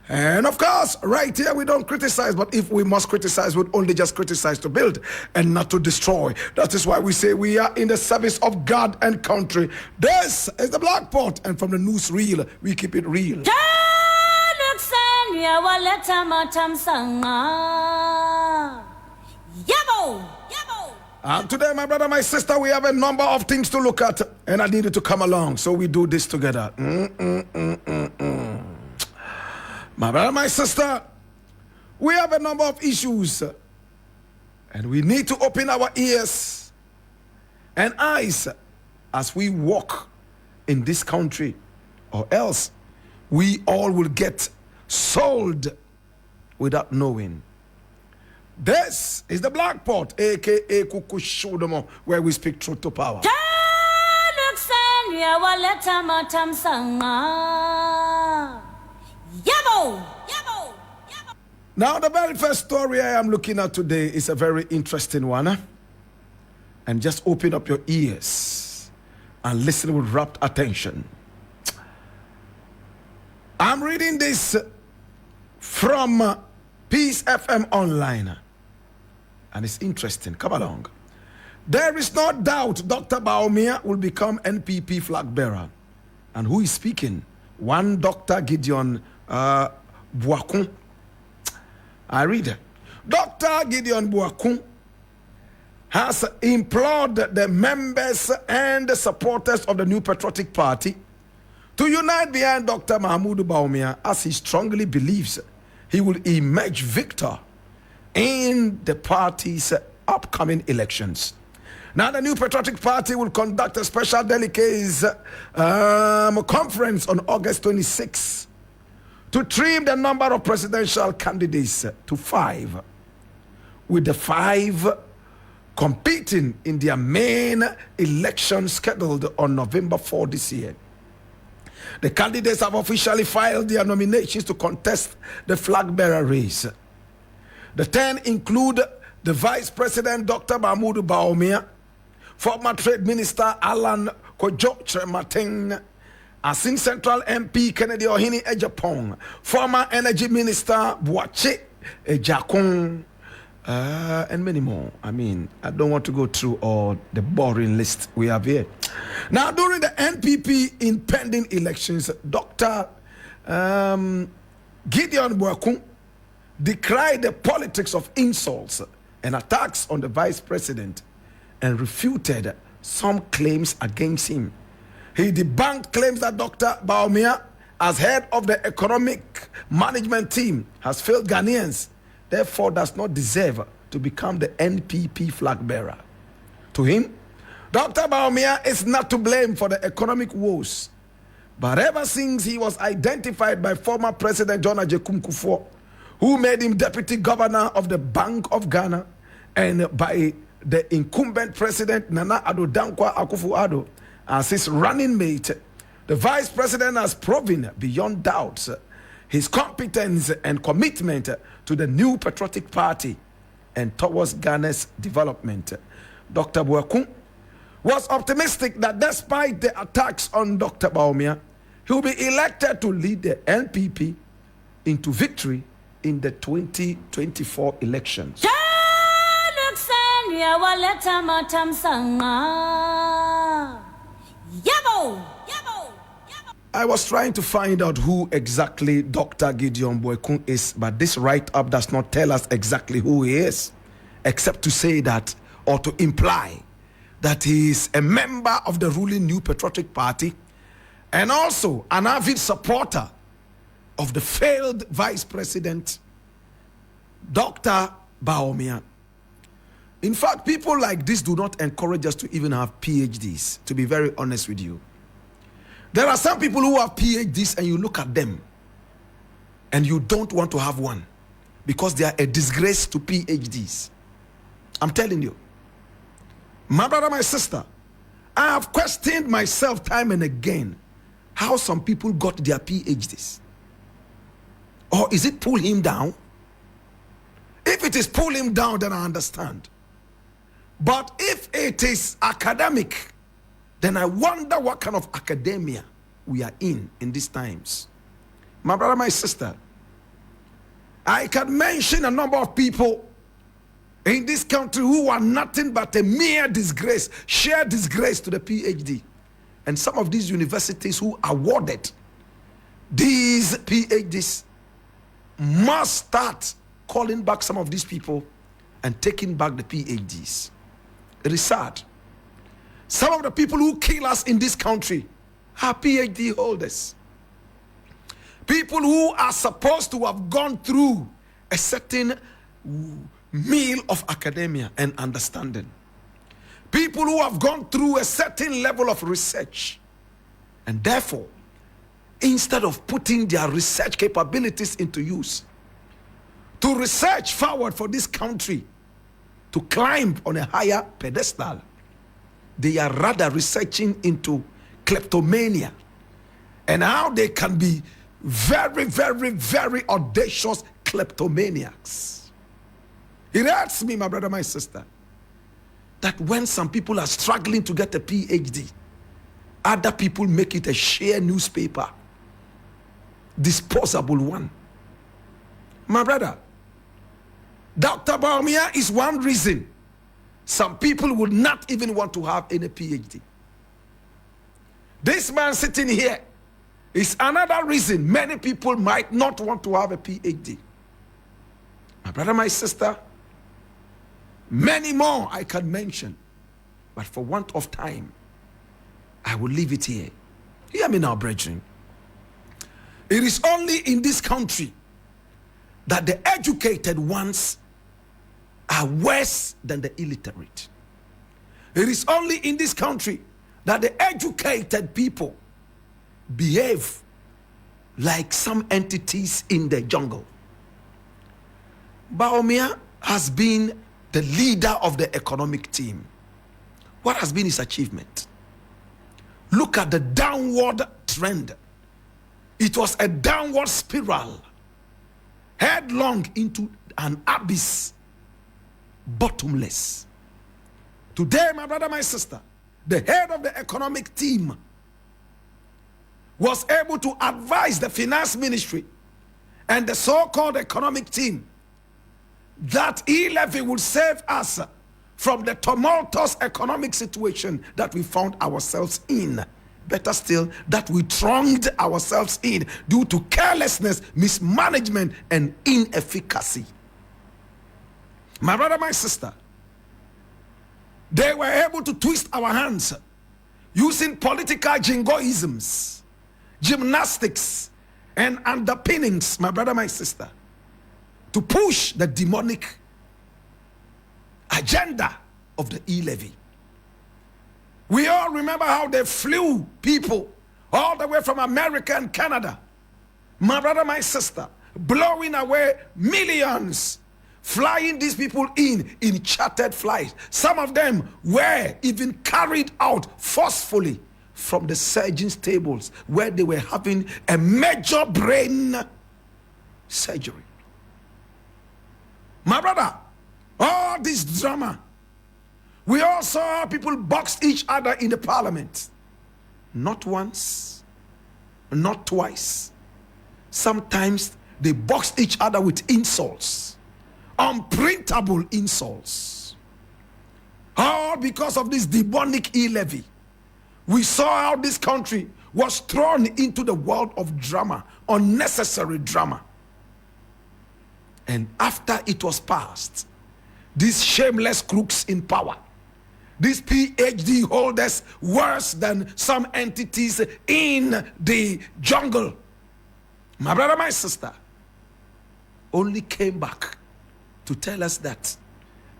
And of course, right here, we don't criticize, but if we must criticize, we'd only just criticize to build and not to destroy. That is why we say we are in the service of God and country. This is the Black Pot, and from the newsreel, we keep it real. And today, my brother, my sister, we have a number of things to look at, and I needed to come along, so we do this together. My brother, my sister, we have a number of issues, and we need to open our ears and eyes as we walk in this country, or else we all will get sold without knowing. This is the Black Pot, aka Kuku Shodomo, where we speak truth to power. Now, the very first story I am looking at today is a very interesting one. And just open up your ears and listen with rapt attention. I'm reading this from Peace FM Online. And it's interesting. Come along. There is no doubt Dr. Bawumia will become NPP flag bearer. And who is speaking? One Dr. Gideon Buakun. I read it. Dr. Gideon Buakun has implored the members and the supporters of the New Patriotic Party to unite behind Dr. Mahmoud Bawumia, as he strongly believes he will emerge victor in the party's upcoming elections. Now, the New Patriotic Party will conduct a special delegates conference on August 26 to trim the number of presidential candidates to 5, with the 5 competing in their main election scheduled on November 4 this year. The candidates have officially filed their nominations to contest the flag bearer race. The 10 include the Vice President Dr. Mahmoud Bawumia, former Trade Minister Alan Kojo Chremateng, Asin Central MP Kennedy Ohini Ejapong, former Energy Minister Boache Ejakong, and many more. I mean, I don't want to go through all the boring list we have here. Now, during the NPP impending elections, Dr. Gideon Buakun decried the politics of insults and attacks on the vice president and refuted some claims against him. He debunked claims that Dr. Bawumia, as head of the economic management team, has failed Ghanaians, therefore does not deserve to become the NPP flag bearer. To him, Dr. Bawumia is not to blame for the economic woes, but ever since he was identified by former President John Agyekum Kufuor, who made him deputy governor of the Bank of Ghana, and by the incumbent president Nana Addo Dankwa Akufo-Addo as his running mate, the vice president has proven beyond doubts his competence and commitment to the New Patriotic Party and towards Ghana's development. Dr. Buakun was optimistic that despite the attacks on Dr. Bawumia, he will be elected to lead the NPP into victory in the 2024 elections. I was trying to find out who exactly Dr. Gideon Buakun is, but this write-up does not tell us exactly who he is, except to say that, or to imply that he is a member of the ruling New Patriotic Party and also an avid supporter of the failed Vice President, Dr. Bawumia. In fact, people like this do not encourage us to even have PhDs, to be very honest with you. There are some people who have PhDs and you look at them and you don't want to have one because they are a disgrace to PhDs. I'm telling you. My brother, my sister, I have questioned myself time and again how some people got their PhDs. Or is it pull him down? If it is pull him down, then I understand. But if it is academic, then I wonder what kind of academia we are in these times. My brother, my sister, I can mention a number of people in this country who are nothing but a mere disgrace, sheer disgrace to the PhD. And some of these universities who awarded these PhDs must start calling back some of these people and taking back the PhDs. It is sad. Some of the people who kill us in this country are PhD holders. People who are supposed to have gone through a certain meal of academia and understanding. People who have gone through a certain level of research. And therefore, instead of putting their research capabilities into use, to research forward for this country to climb on a higher pedestal, they are rather researching into kleptomania and how they can be very, very, very audacious kleptomaniacs. It hurts me, my brother, my sister, that when some people are struggling to get a PhD, other people make it a sheer newspaper, disposable one. My brother, Dr. Bawumia is one reason some people would not even want to have any PhD. This man sitting here is another reason many people might not want to have a PhD. My brother, my sister, many more I can mention, but for want of time, I will leave it here. Hear me now, brethren. It is only in this country that the educated ones are worse than the illiterate. It is only in this country that the educated people behave like some entities in the jungle. Bawumia has been the leader of the economic team. What has been his achievement? Look at the downward trend. It was a downward spiral, headlong into an abyss, bottomless. Today, my brother, my sister, the head of the economic team was able to advise the finance ministry and the so-called economic team that e-levy will save us from the tumultuous economic situation that we found ourselves in. Better still, that we thronged ourselves in due to carelessness, mismanagement, and inefficacy. My brother, my sister, they were able to twist our hands using political jingoisms, gymnastics, and underpinnings, my brother, my sister, to push the demonic agenda of the e-levy. We all remember how they flew people all the way from America and Canada, my brother, my sister, blowing away millions, flying these people in chartered flights. Some of them were even carried out forcefully from the surgeon's tables where they were having a major brain surgery. My brother, all this drama, we all saw people box each other in the parliament. Not once, not twice. Sometimes they boxed each other with insults, unprintable insults. All because of this demonic e-levy. We saw how this country was thrown into the world of drama, unnecessary drama. And after it was passed, these shameless crooks in power, these PhD holders worse than some entities in the jungle, my brother, my sister, only came back to tell us that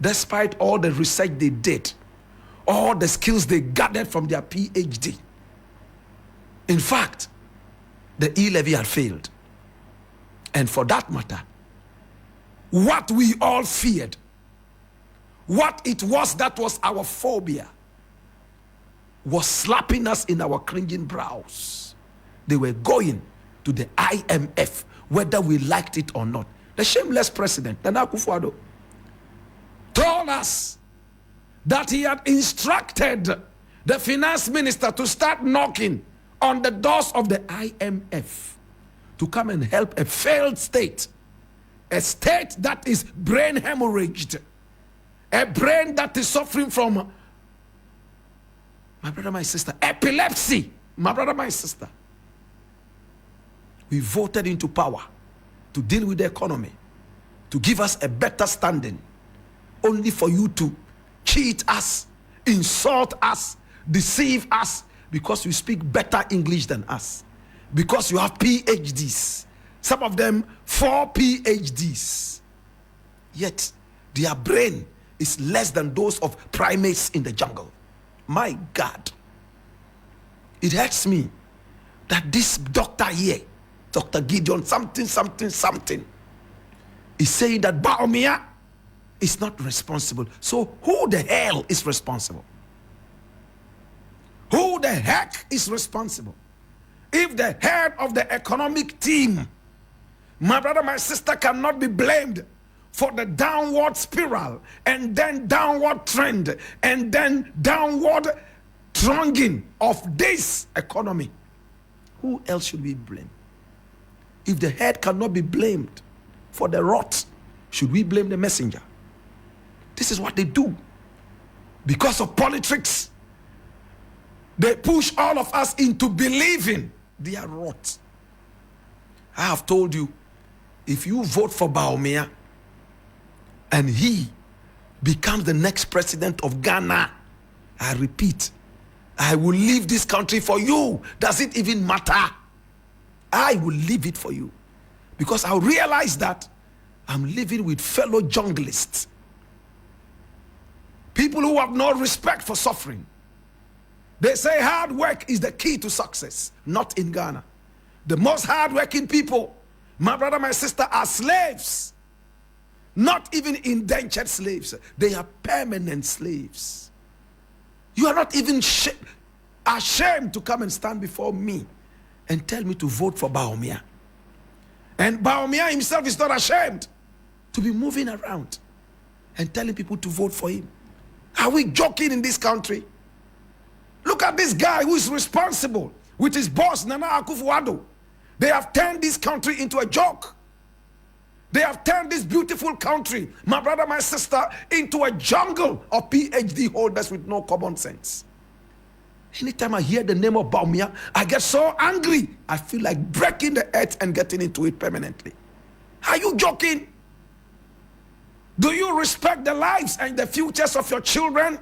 despite all the research they did, all the skills they gathered from their PhD, in fact, the e-levy had failed. And for that matter, what we all feared, what it was that was our phobia, was slapping us in our cringing brows. They were going to the IMF, whether we liked it or not. The shameless president, Nana Akufo-Addo, told us that he had instructed the finance minister to start knocking on the doors of the IMF to come and help a failed state a state that is brain hemorrhaged, a brain that is suffering from, my brother, my sister, epilepsy. My brother, my sister, we voted into power to deal with the economy, to give us a better standing, only for you to cheat us, insult us, deceive us, because you speak better English than us, because you have PhDs, some of them 4 PhDs, yet their brain is less than those of primates in the jungle. My God, it hurts me that this doctor here, Dr. Gideon something, is saying that Bawumia is not responsible. So who the hell is responsible? Who the heck is responsible? If the head of the economic team, my brother, my sister, cannot be blamed for the downward spiral and then downward trend and then downward thronging of this economy, who else should we blame? If the head cannot be blamed for the rot, should we blame the messenger? This is what they do. Because of politics, they push all of us into believing they are rot. I have told you, if you vote for Bawumia and he becomes the next president of Ghana, I repeat, I will leave this country for you. Does it even matter? I will leave it for you, because I'll realize that I'm living with fellow junglists, people who have no respect for suffering. They say hard work is the key to success. Not in Ghana. The most hardworking people, my brother, my sister, are slaves. Not even indentured slaves. They are permanent slaves. You are not even ashamed to come and stand before me and tell me to vote for Bawumia. And Bawumia himself is not ashamed to be moving around and telling people to vote for him. Are we joking in this country? Look at this guy who is responsible with his boss, Nana Akufo-Addo. They have turned this country into a joke. They have turned this beautiful country, my brother, my sister, into a jungle of PhD holders with no common sense. Anytime I hear the name of Bawumia, I get so angry. I feel like breaking the earth and getting into it permanently. Are you joking? Do you respect the lives and the futures of your children?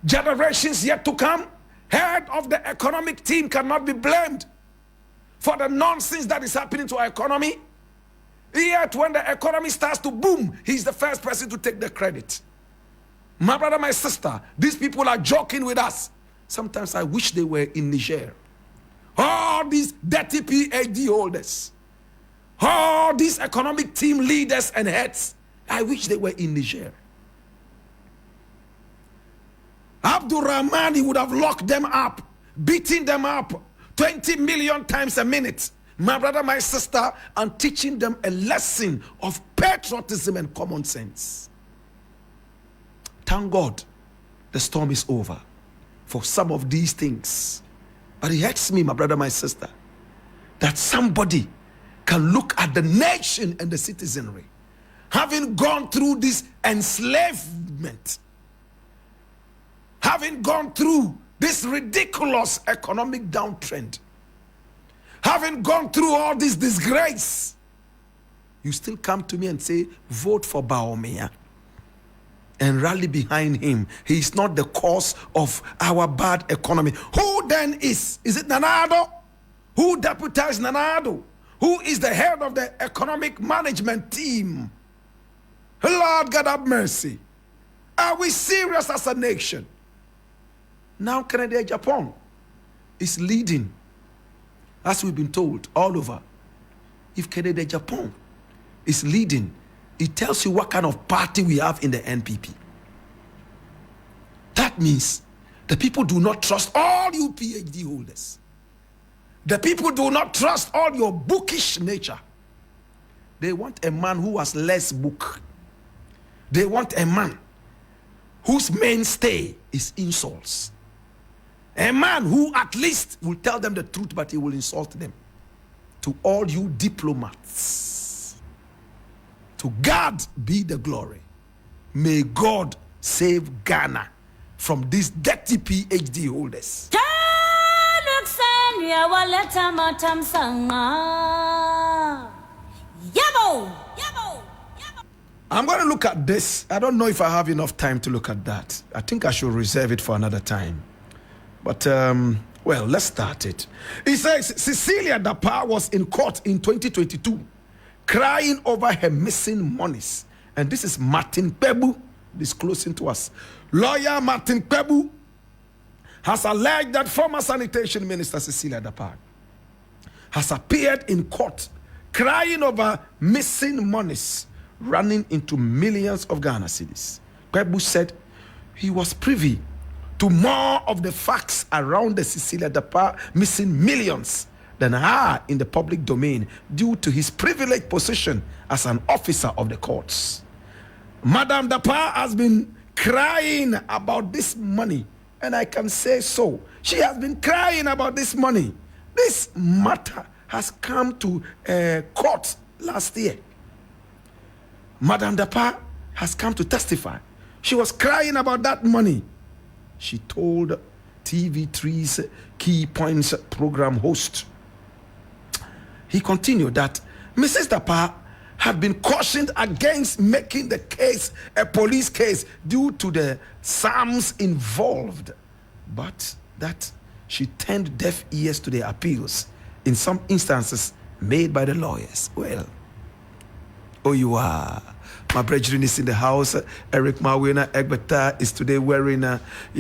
Generations yet to come? Head of the economic team cannot be blamed for the nonsense that is happening to our economy. Yet when the economy starts to boom, he's the first person to take the credit. My brother, my sister, these people are joking with us. Sometimes I wish they were in Niger. All these dirty PhD holders, all these economic team leaders and heads, I wish they were in Niger. Abdul Rahman would have locked them up, beating them up 20 million times a minute. My brother, my sister, and teaching them a lesson of patriotism and common sense. Thank God the storm is over for some of these things. But it hurts me, my brother, my sister, that somebody can look at the nation and the citizenry, having gone through this enslavement, having gone through this ridiculous economic downtrend, having gone through all this disgrace, you still come to me and say, vote for Bawumia and rally behind him. He is not the cause of our bad economy. Who then is? Is it Nana Addo? Who deputized Nana Addo? Who is the head of the economic management team? Lord God have mercy. Are we serious as a nation? Now Canada, Japan is leading, as we've been told all over. If Canada, Japan is leading, it tells you what kind of party we have in the NPP. That means the people do not trust all you PhD holders. The people do not trust all your bookish nature. They want a man who has less book. They want a man whose mainstay is insults. A man who at least will tell them the truth, but he will insult them. To all you diplomats, To God be the glory. May God save Ghana from these dirty PhD holders. I'm going to look at this. I don't know if I have enough time to look at that. I think I should reserve it for another time. But, well, let's start it. He says Cecilia Dapaah was in court in 2022 crying over her missing monies. And this is Martin Kpebu disclosing to us. Lawyer Martin Kpebu has alleged that former sanitation minister Cecilia Dapaah has appeared in court crying over missing monies running into millions of Ghana cedis. Kpebu said he was privy to more of the facts around the Cecilia Dapaah missing millions than are in the public domain due to his privileged position as an officer of the courts. Madam Dapaah has been crying about this money, and I can say so. She has been crying about this money. This matter has come to court last year. Madam Dapaah has come to testify. She was crying about that money. She told TV3's Key Points program host. He continued that Mrs. Dapaah had been cautioned against making the case a police case due to the sums involved, but that she turned deaf ears to the appeals in some instances made by the lawyers. Well, oh, you are. My brethren is in the house. Eric Mawena Egbeta is today wearing a